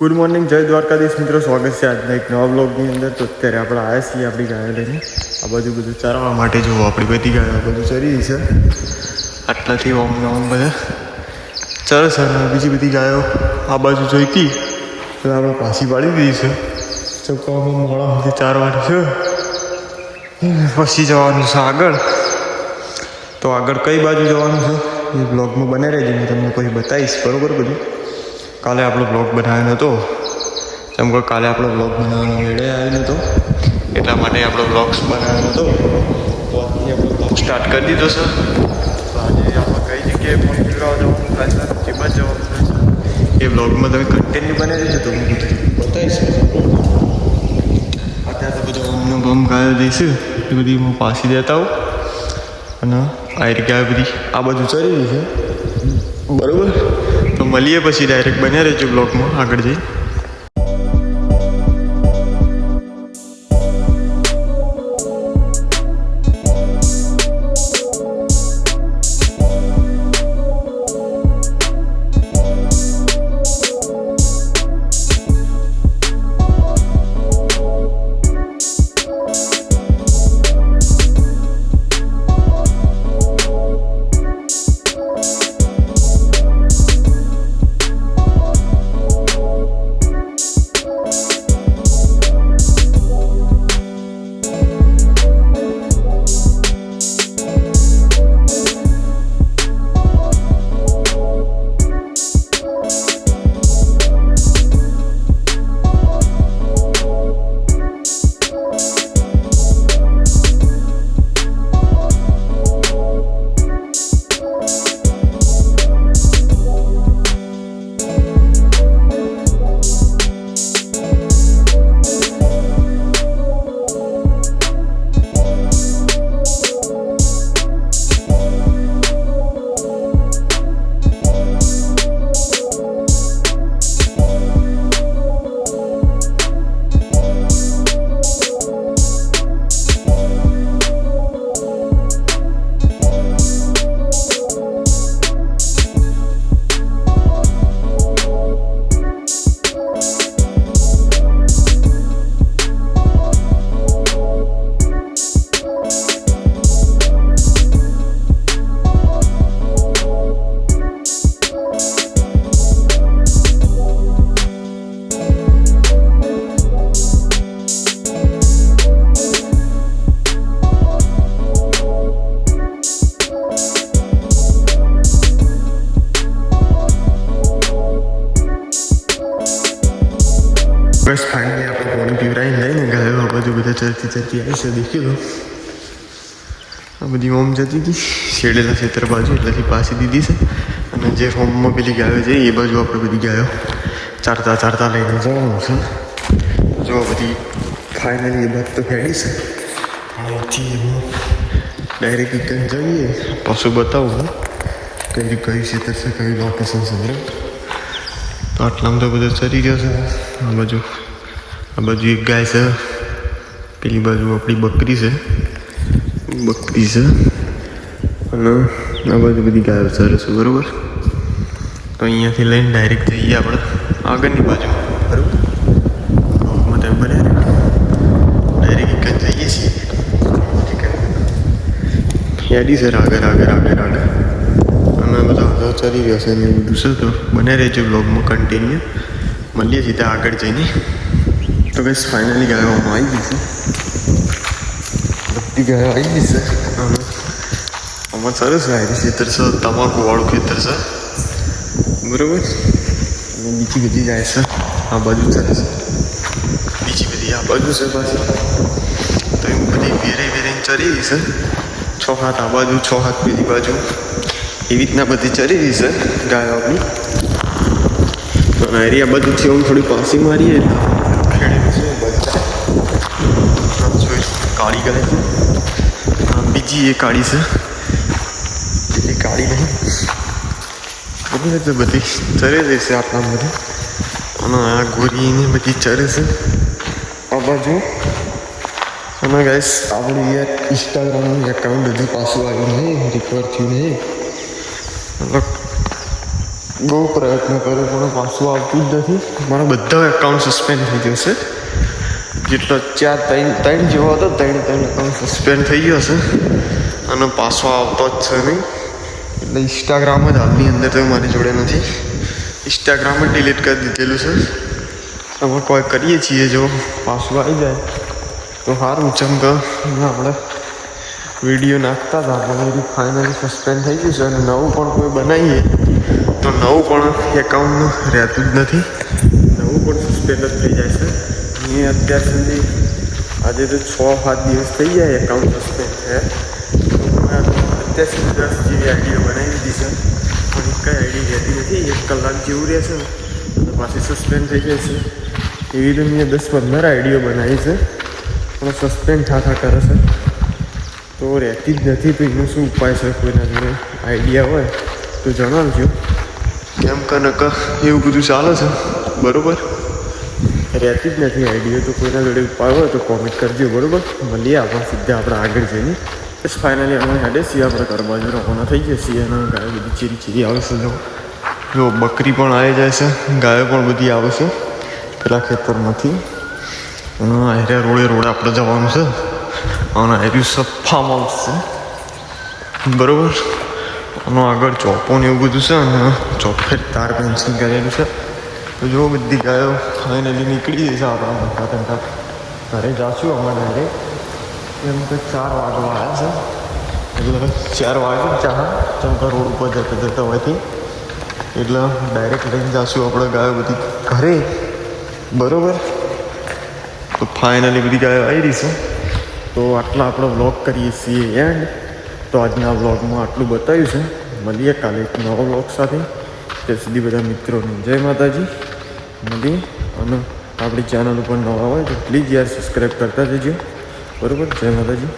Good morning, જય દ્વારકાધીશ મિત્રો. સ્વાગત છે આજના એક નવા બ્લોગની અંદર. તો અત્યારે આપણે આવ્યા છીએ આપણી ગાયો લઈને આ બાજુ બધું ચરવા માટે. જુઓ આપણી બધી ગાયો આ બધું ચરી છે. આટલાથી ઓમ બધા ચરસ અને બીજી બધી ગાયો આ બાજુ જોઈતી તો આપણે પાછી પાડી દીધી છે. ચૌકામાં મોડા સુધી ચારવાની છે, પછી જવાનું છે આગળ. તો આગળ કઈ બાજુ જવાનું છે એ બ્લોગમાં બને રહેજો, હું તમને પછી બતાવીશ. બરાબર? બધું કાલે આપણો બ્લોગ બનાવ્યો નહોતો, જેમ કે કાલે આપણો બ્લોગ બનાવવાનો વેળે આવ્યો નહોતો, એટલા માટે આપણો બ્લોગ્સ બનાવ્યો નહોતો. તો આજથી આપણો બ્લોગ સ્ટાર્ટ કરી દીધો છે. તો આજે આપણે કઈ જગ્યાએ ફોન પીવડાવવા જવાનું થાય છે, ચીબા જવાનું થાય છે, એ બ્લોગમાં તમે કન્ટેન્ટ બનાવી દેજો તો હું બધું બતાવીશ. અત્યારે તો બધું અમને બમ ગાયો દઈશું એ બધી હું પાછી દેતા આવું. અને આ રીતે બધી આ બધું ચરી છે. બરાબર? તો મળીએ પછી ડાયરેક્ટ બન્યા રહેજો બ્લોગમાં આગળ જઈ. બસ ફાઇનલી આપણે પાણી પીવડાવીને લઈને ગાયો આ બધું બધા ચરતી આવી છે. દેખી લો, આ બધી હોમ જતી હતી શેડેલા ખેતર બાજુ, એટલેથી પાછી દીધી છે. અને જે હોમમાં પેલી ગાયો છે એ બાજુ આપણે બધી ગાયો ચારતા લઈને જવાનું છે. જો બધી ફાઇનલી એ બાદ તો ખેડી છે. અહીંથી હું ડાયરેક્ટ રિટર્ન જઈએ, પાછું બતાવું કયું ખેતર છે, કયું લોકેશન છે. બરાબર? તો આટલામાં તો બધો ચરી ગયો છે. આ બાજુ એક ગાય છે, પેલી બાજુ આપણી બકરી છે અને આ બાજુ બધી ગાયો ચરે છે. બરાબર? તો અહીંયાથી લઈને ડાયરેક્ટ જઈએ આપણે આગળની બાજુ. બરાબર? તમે બને ડાયરેક્ટ એક જ જઈએ છીએ. યાદી સર આગળ અને બધા ચરી ગયો છે ને બધું છે. તો બને રહેજો બ્લોગમાં કન્ટિન્યુ. મળીએ સીધા આગળ જઈને. તો બસ ફાઇનલી ગાયોમાં આવી ગઈ છે, બધી ગાયો આવી ગઈ છે. આમાં સરસ ગાય ખેતર છે, તમાકુવાળું ખેતર છે. બરાબર? અને બીજી બધી ગાય છે આ બાજુ ચરે છે, બીજી બધી આ બાજુ છે પાછી. તો એમ બધી વેરાઈને ચરી રહી છે. 6 હાથ આ બાજુ, 6 હાથ બીજી બાજુ, એવી રીતના બધી ચરી રહી છે ગાયો આપણી. તો એરિયા બધુંથી આમ થોડી પાછી મારીએ ખેડેલું છે બધા. કાળી ગાય છે, બીજી એ કાળી છે, બીજી કાળી નહીં. બધી તો બધી ચરે રહેશે આટલા બધી. અને આ ગોરીને બધી ચરે છે આ બાજુ. અને ગાઈસ આપણું યાર ઇન્સ્ટાગ્રામનું એકાઉન્ટ હજુ પાછું આવ્યું નહીં, રિકવર થયું નહીં. મતલબ બહુ પ્રયત્ન કર્યો પણ પાછું આવતું જ નથી. મારા બધા એકાઉન્ટ સસ્પેન્ડ થઈ જશે. જેટલો ત્રણ જેવો હતો ત્રણ એકાઉન્ટ સસ્પેન્ડ થઈ ગયો હશે અને પાછો આવતો જ છે નહીં. એટલે ઇન્સ્ટાગ્રામ જ હાલની અંદર તો મારી જોડે નથી. ઇન્સ્ટાગ્રામ જ ડિલીટ કરી દીધેલું છે. અમે કોઈ કરીએ છીએ જો પાછું આવી જાય તો સારું. ચમક આપણે વિડીયો નાખતા હતા પણ એ ફાઇનલી સસ્પેન્ડ થઈ ગયું છે અને નવું પણ કોઈ બનાવીએ તો નવું પણ એકાઉન્ટનું રહેતું જ નથી. નવું પણ સસ્પેન્ડ જ થઈ જાય છે. એ અત્યાર સુધી આજે તો 6-7 દિવસ થઈ જાય એકાઉન્ટ સસ્પેન્ડ થયા. અત્યાર સુધી 10 જેવી આઈડીઓ બનાવી દીધી છે પણ કઈ આઈડી રહેતી નથી. 1 કલાક જેવું રહે છે અને પાછી સસ્પેન્ડ થઈ જાય છે. એવી તો મેં 10-15 આઈડીઓ બનાવી છે પણ સસ્પેન્ડ થતા કરે છે તો રહેતી જ નથી. તો એનો શું ઉપાય છે? કોઈના જોડે આઈડિયા હોય તો જણાવજો. કેમ કે એવું બધું ચાલે છે બરાબર. રહેતી જ નથી આઈડિયા. તો કોઈના જોડે ઉપાય હોય તો કોમેન્ટ કરજો બરાબર. મળીએ આપણે સીધા આપણે આગળ જઈને. બસ ફાઇનલી અમે હેડે છીએ આપણે ઘર બાજુ રવાના થઈ જઈએ છીએ અને ગાયો બધી ચીરી આવે છે. જો બકરી પણ આવી જાય છે, ગાયો પણ બધી આવે છે પેલા ખેતરમાંથી. અને આર્યા રોડે આપણે જવાનું છે અને આર્યું સફા મળશે બરાબર. આનો આગળ ચોપો ને એવું બધું છે અને ચોફે તાર પેન્સિલ કરેલું છે. તો જો બધી ગાયો ફાઇનલી નીકળી જશે આપણા ઘંટા ઘરે જાશું અમારે ડાયરેક્ટ. એમ કે 4 વાગવા આવ્યા છે એટલે 4 વાગે ચા ચમકા રોડ ઉપર જતા હોયથી એટલે ડાયરેક્ટ લઈને જાશું આપણે ગાયો બધી ઘરે બરાબર. તો ફાઇનલી બધી ગાયો આવી રહી છે. તો આટલા આપણો વ્લોગ કરીએ છીએ એન્ડ. તો આજના વ્લોગમાં આટલું બતાવ્યું છે. મળીએ કાલે એક નવા વ્લોગ સાથે. ત્યાં સુધી બધા મિત્રોને જય માતાજી. મળીએ અને આપણી ચેનલ ઉપર નવા હોય તો પ્લીઝ યાર સબસ્ક્રાઈબ કરતા જજો બરાબર. જય માતાજી.